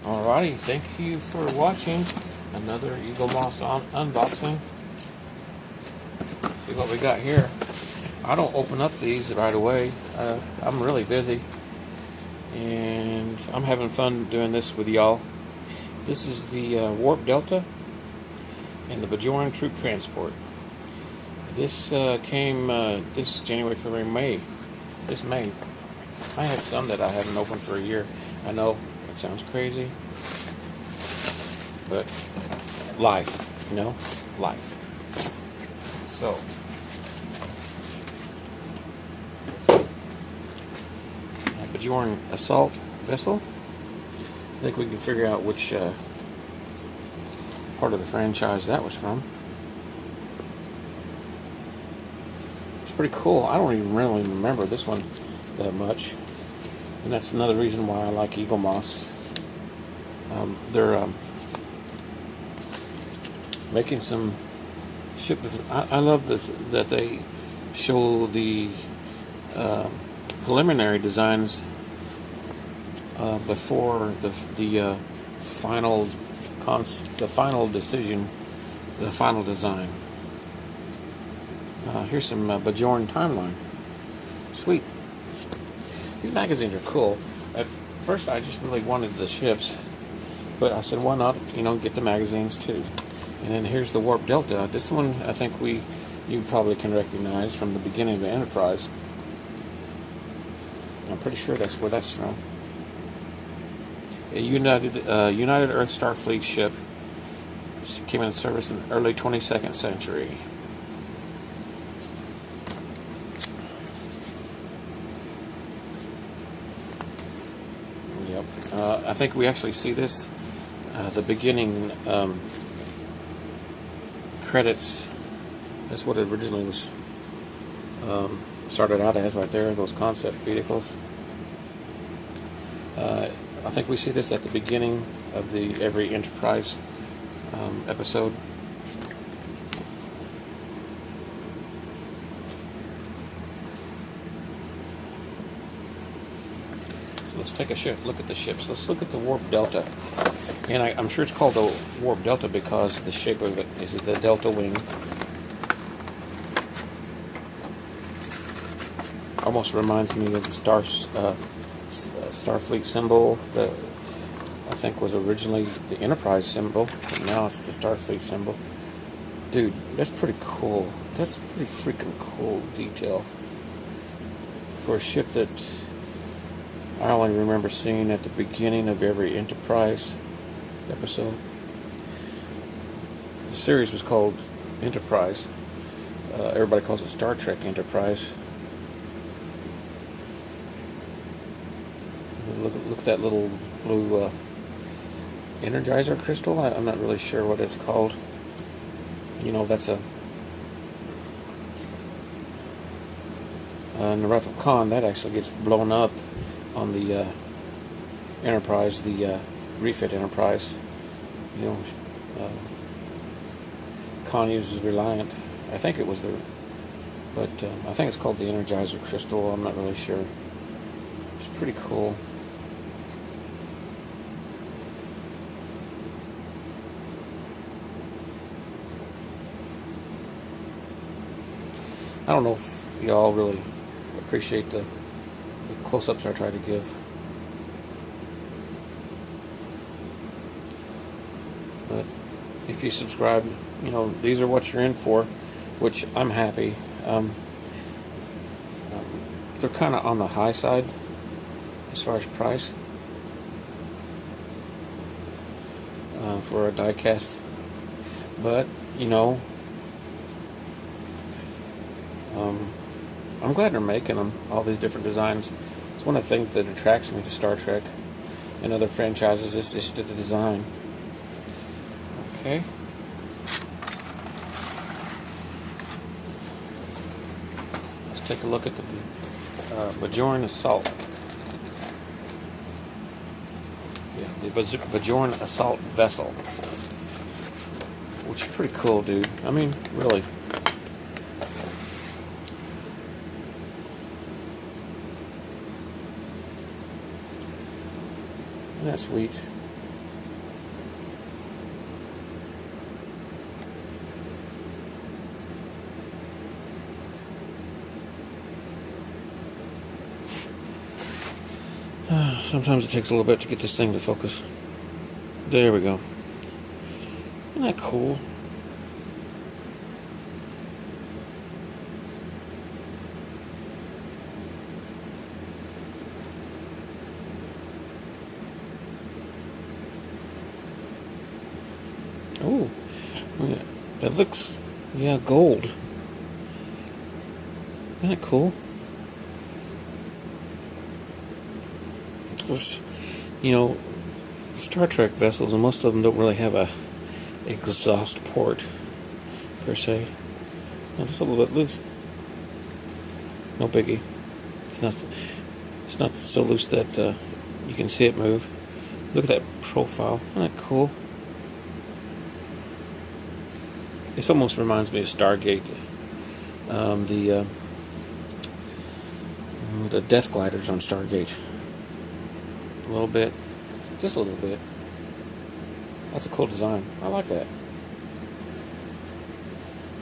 Alrighty, thank you for watching another Eaglemoss unboxing. See what we got here. I don't open up these right away. I'm really busy, and I'm having fun doing this with y'all. This is the Warp Delta and the Bajoran Troop Transport. This came this January, February, May. This May. I have some that I haven't opened for a year. I know it sounds crazy, but life, you know, life. So, Bajoran assault vessel. I think we can figure out which part of the franchise that was from. It's pretty cool. I don't even really remember this one that much, and that's another reason why I like Eaglemoss. They're making some ships. I love this, that they show the preliminary designs before the final decision, the final design. Here's some Bajoran timeline. Sweet. These magazines are cool. At first, I just really wanted the ships, but I said, why not, you know, get the magazines too. And then here's the Warp Delta. This one, I think you probably can recognize from the beginning of the Enterprise. I'm pretty sure that's where that's from. A United Earth Starfleet ship. Came into service in the early 22nd century. Yep. I think we actually see this, the beginning credits. That's what it originally was started out as, right there, those concept vehicles. I think we see this at the beginning of every Enterprise episode. So let's take a look at the ships. Let's look at the Warp Delta. And I'm sure it's called the Warp Delta because the shape of it is the delta wing. Almost reminds me of the Starfleet symbol that I think was originally the Enterprise symbol. Now it's the Starfleet symbol. Dude, that's pretty cool. That's pretty freaking cool detail for a ship that I only remember seeing at the beginning of every Enterprise episode. The series was called Enterprise. Everybody calls it Star Trek Enterprise. Look at that little blue energizer crystal. I'm not really sure what it's called. You know, that's in the Wrath of Khan, that actually gets blown up on the Enterprise, the refit Enterprise. You know, Khan uses Reliant. I think it was but I think it's called the energizer crystal. I'm not really sure. It's pretty cool. I don't know if y'all really appreciate the close-ups I try to give. But if you subscribe, you know, these are what you're in for, which I'm happy. They're kind of on the high side as far as price for a die-cast. But, you know, I'm glad they're making them, all these different designs. It's one of the things that attracts me to Star Trek and other franchises, is just the design. Okay. Let's take a look at the Bajoran Assault. Yeah, the Bajoran Assault Vessel. Which is pretty cool, dude. I mean, really. Isn't that sweet? Sometimes it takes a little bit to get this thing to focus. There we go. Isn't that cool? Oh, that looks, yeah, gold. Isn't that cool? Of course, you know, Star Trek vessels, and most of them don't really have a exhaust port per se. Now, just a little bit loose. No biggie. It's not so loose that you can see it move. Look at that profile. Isn't that cool? This almost reminds me of Stargate. The death gliders on Stargate. A little bit. Just a little bit. That's a cool design. I like that.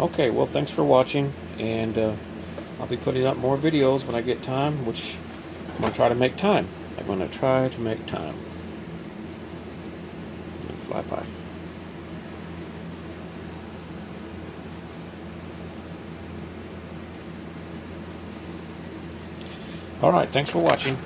Okay, well, thanks for watching, and I'll be putting up more videos when I get time, which I'm going to try to make time. I'm going to try to make time. Fly by. Alright, thanks for watching.